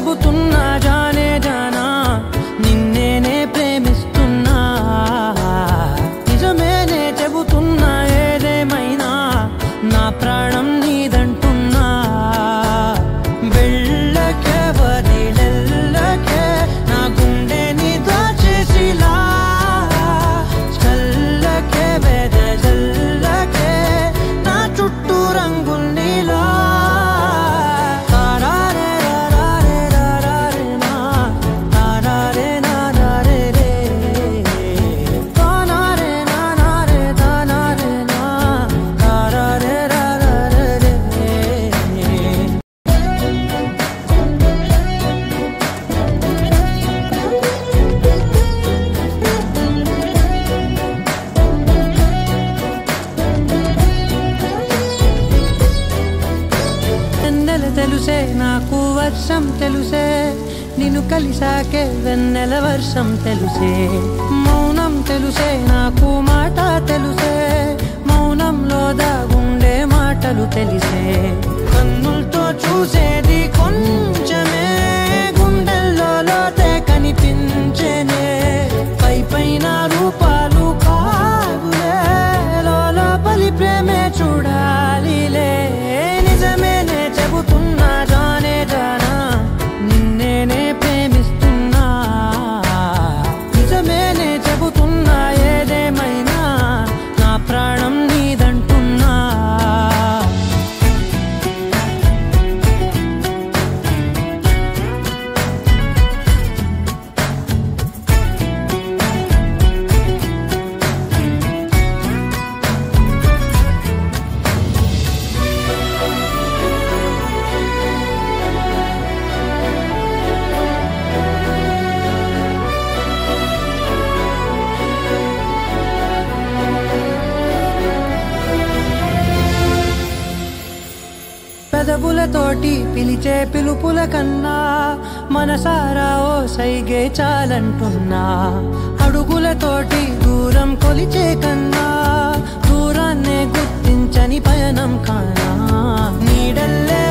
చెబుతున్నా జానే జానా నిన్నేనే ప్రేమిస్తున్నా నిజమేనే చెబుతున్నా ఏదేమైనా నా ప్రాణం నీదంటున్నా వెళ్ళకే వదిలెళ్ళకే నా గుండెని దాచేసిలా చల్లకే వెదజల్లకే నా చుట్టూ రంగుల్నిలా తెలుసే నాకు వర్షం తెలుసే నిన్ను కలిసాకే వెన్నెల వర్షం తెలుసే మౌనం తెలుసే నాకు మాట తెలుసే మౌనంలో దాగుండే మాటలు తెలిసే కన్నులతో చూసేది కొంచెమే గుండెల్లో లోతే కనిపించేనే పై పైన రూపాలు కావులే లోపలి ప్రేమే చూడాలిలే నిజమేనే చెబుతున్నా జానే జానా నిన్నేనే ప్రేమిస్తున్నా నిజమేనే చెబుతున్నా ఏదేమైనా నా ప్రాణం నీదంటున్నా పెదవులతోటి పిలిచే పిలుపుల కన్నా మనసారా ఓ సైగే చాలంటున్నా అడుగులతోటి దూరం కొలిచే కన్నా దూరాన్నే గుర్తించని పయనం కానా నీడల్లే